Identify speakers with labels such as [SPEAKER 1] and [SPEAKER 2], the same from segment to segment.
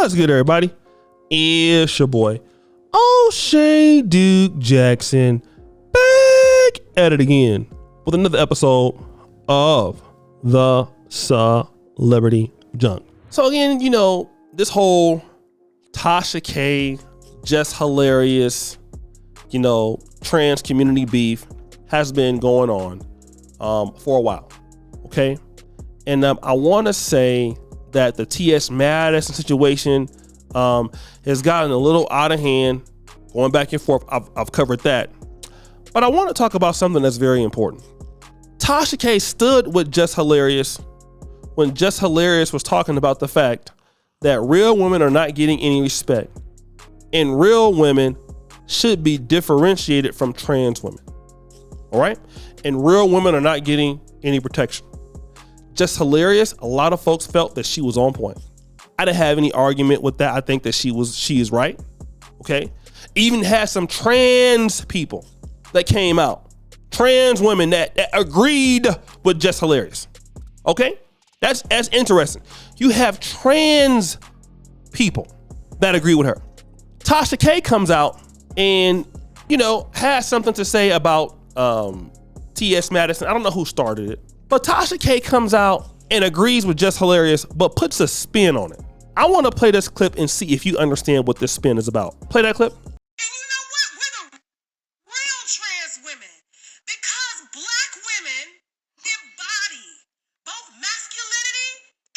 [SPEAKER 1] What's good, everybody? It's your boy, O'Shea Duke Jackson, back at it again with another episode of the Celebrity Junk. So again, you know, this whole Tasha K, just hilarious, you know, trans community beef has been going on for a while, okay? And I want to say that the T.S. Madison situation has gotten a little out of hand, going back and forth. I've covered that. But I want to talk about something that's very important. Tasha K stood with Just Hilarious when Just Hilarious was talking about the fact that real women are not getting any respect, and real women should be differentiated from trans women. All right? And real women are not getting any protection. Just Hilarious, a lot of folks felt that she was on point. I didn't have any argument with that. I think that she is right. Okay. Even had some trans people that came out, trans women that agreed with Just Hilarious. Okay. That's interesting. You have trans people that agree with her. Tasha K comes out and, you know, has something to say about T.S. Madison. I don't know who started it, but Tasha K comes out and agrees with Just Hilarious, but puts a spin on it. I want to play this clip and see if you understand what this spin is about. Play that clip.
[SPEAKER 2] And you know what? We're the real trans women, because black women embody both masculinity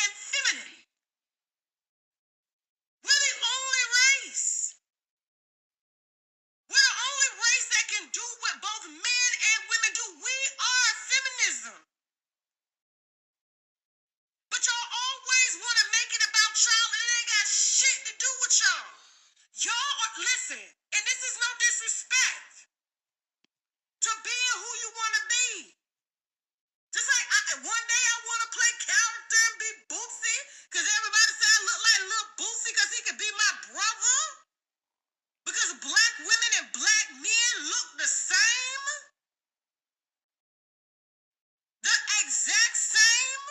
[SPEAKER 2] and femininity. We're the only race. We're the only race that can do what both men and women do. We are feminism. But y'all always want to make it about y'all, and it ain't got shit to do with y'all. Y'all are, listen, and this is no disrespect to being who you want to be. Just like one day I want to play character and be Boosie, because everybody say I look like little Boosie because he could be my brother. Because black women and black men look the same. The exact same.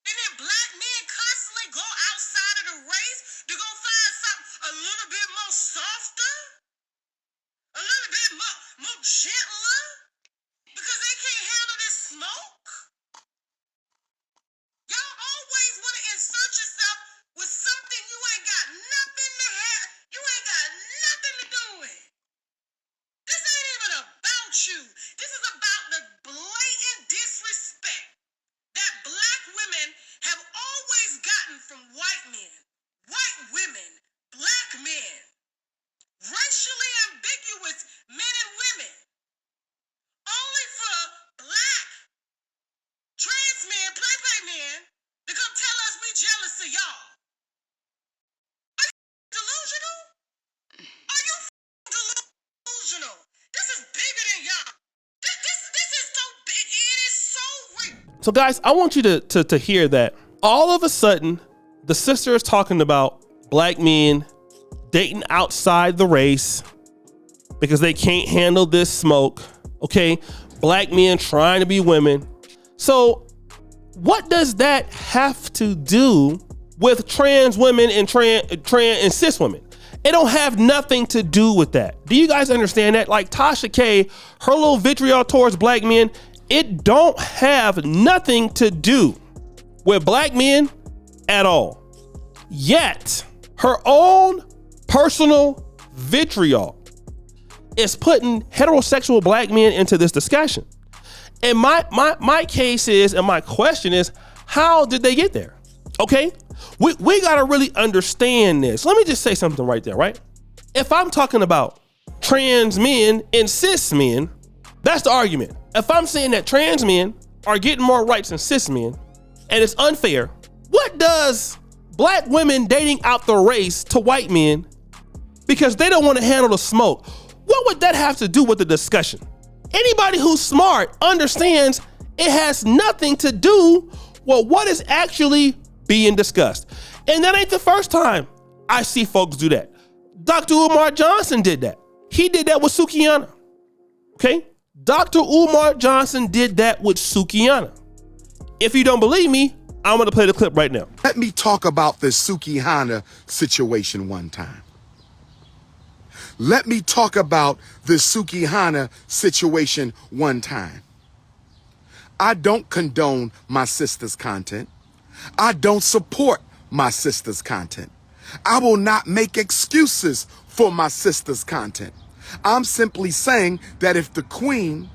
[SPEAKER 2] And then black men constantly go outside of the race to go find something a little bit more softer, a little bit more gentler, because they can't handle this smoke. Y'all always want to insert yourself with something you ain't got nothing to have. You ain't got nothing to do with. This ain't even about you. This is about the blatant disrespect that black women have always gotten from white men, white women, black men, racially ambiguous men and women, only for black trans men, play men, to come tell us we jealous of y'all. Are you delusional? Are you delusional? This is bigger than y'all. This is so big. It is so real.
[SPEAKER 1] So guys, I want you to hear that all of a sudden the sister is talking about black men dating outside the race because they can't handle this smoke. Okay. Black men trying to be women. So what does that have to do with trans women and trans and cis women? It don't have nothing to do with that. Do you guys understand that? Like Tasha K, her little vitriol towards black men, it don't have nothing to do with black men at all. Yet her own personal vitriol is putting heterosexual black men into this discussion. And my case is, and my question is, how did they get there? Okay, we gotta really understand this. Let me just say something right there, right? If I'm talking about trans men and cis men, that's the argument. If I'm saying that trans men are getting more rights than cis men, and it's unfair, what does black women dating out the race to white men because they don't want to handle the smoke, what would that have to do with the discussion? Anybody who's smart understands it has nothing to do with what is actually being discussed. And that ain't the first time I see folks do that. Dr. Umar Johnson did that. He did that with Sukiana. Okay? Dr. Umar Johnson did that with Sukiana. If you don't believe me, I'm gonna play the clip right now.
[SPEAKER 3] Let me talk about the Sukihana situation one time. Let me talk about the Sukihana situation one time. I don't condone my sister's content. I don't support my sister's content. I will not make excuses for my sister's content. I'm simply saying that if the queen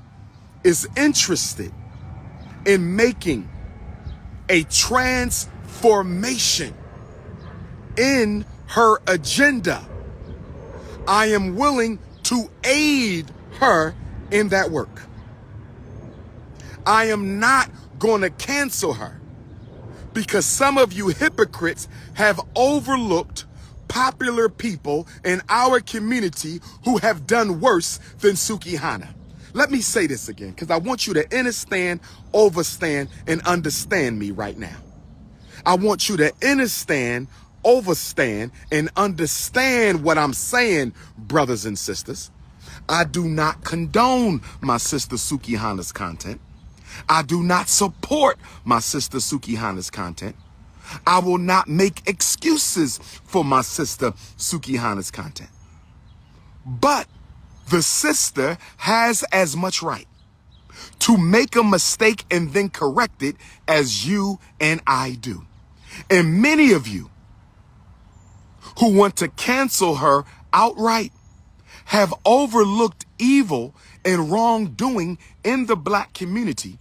[SPEAKER 3] is interested in making a transformation in her agenda, I am willing to aid her in that work. I am not going to cancel her because some of you hypocrites have overlooked popular people in our community who have done worse than Sukihana. Let me say this again because I want you to understand, overstand, and understand me right now. I want you to understand, overstand, and understand what I'm saying, brothers and sisters. I do not condone my sister Sukihana's content. I do not support my sister Sukihana's content. I will not make excuses for my sister Sukihana's content. But the sister has as much right to make a mistake and then correct it as you and I do. And many of you who want to cancel her outright have overlooked evil and wrongdoing in the black community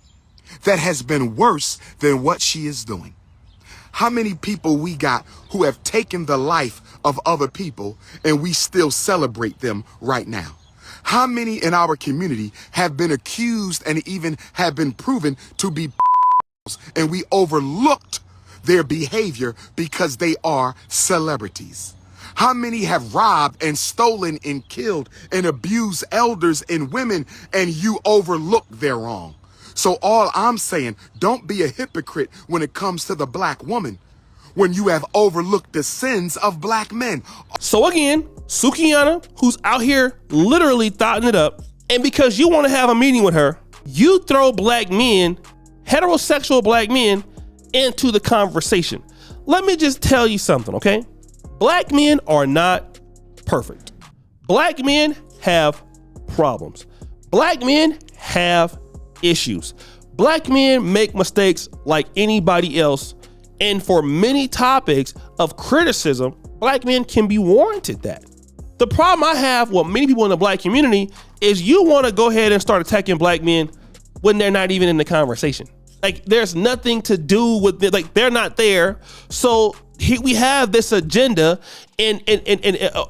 [SPEAKER 3] that has been worse than what she is doing. How many people we got who have taken the life of other people and we still celebrate them right now? How many in our community have been accused and even have been proven to be and we overlooked their behavior because they are celebrities? How many have robbed and stolen and killed and abused elders and women and you overlooked their wrong? So all I'm saying, don't be a hypocrite when it comes to the black woman when you have overlooked the sins of black men.
[SPEAKER 1] So again, Sukihana, who's out here literally thotting it up, and because you want to have a meeting with her, you throw black men, heterosexual black men, into the conversation. Let me just tell you something, okay? Black men are not perfect. Black men have problems. Black men have issues. Black men make mistakes like anybody else. And for many topics of criticism, black men can be warranted that. The problem I have with many people in the black community is you want to go ahead and start attacking black men when they're not even in the conversation. Like there's nothing to do with it. Like they're not there. So we have this agenda and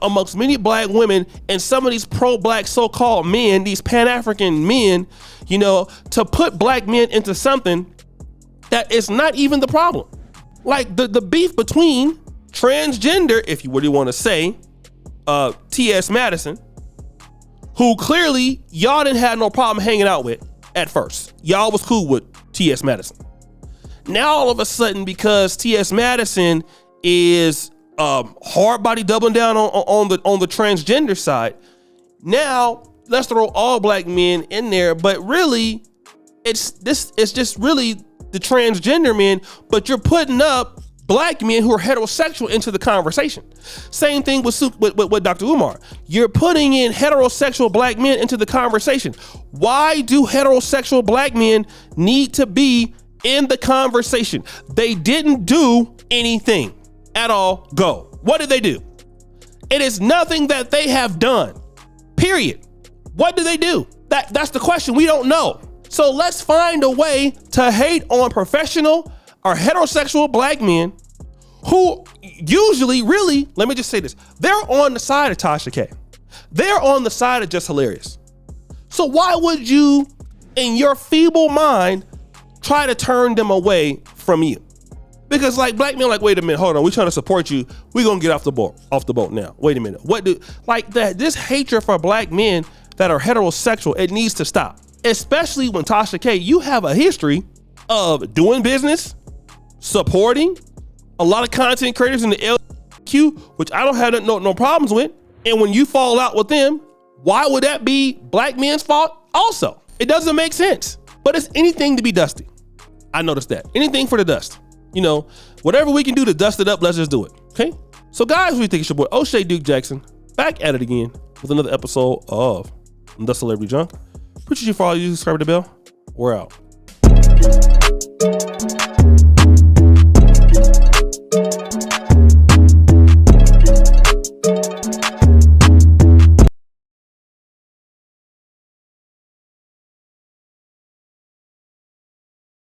[SPEAKER 1] amongst many black women and some of these pro-black so-called men, these Pan-African men, you know, to put black men into something that is not even the problem. Like the beef between transgender, if you really want to say, T.S. Madison, who clearly y'all didn't have no problem hanging out with at first. Y'all was cool with T.S. Madison. Now all of a sudden, because T.S. Madison is hard body doubling down on the transgender side, now let's throw all black men in there. But really, it's just really the transgender men, but you're putting up black men who are heterosexual into the conversation. Same thing with Dr. Umar. You're putting in heterosexual black men into the conversation. Why do heterosexual black men need to be in the conversation? They didn't do anything at all. Go. What did they do? It is nothing that they have done. Period. What do they do? That's the question. We don't know. So let's find a way to hate on professional or heterosexual black men who usually, really, let me just say this, they're on the side of Tasha K. They're on the side of Just Hilarious. So why would you, in your feeble mind, try to turn them away from you? Because like black men are like, wait a minute, hold on, we're trying to support you. We're gonna get off the boat now. Wait a minute. What do like that? This hatred for black men that are heterosexual, it needs to stop. Especially when Tasha K, you have a history of doing business, supporting a lot of content creators in the LQ, which I don't have no problems with. And when you fall out with them, why would that be black men's fault also? It doesn't make sense. But it's anything to be dusty. I noticed that. Anything for the dust. you know, whatever we can do to dust it up, let's just do it. Okay. So guys, we think it's your boy O'Shea Duke Jackson back at it again with another episode of The Celebrity Junk. Appreciate you for all you subscribe to the bell. We're out.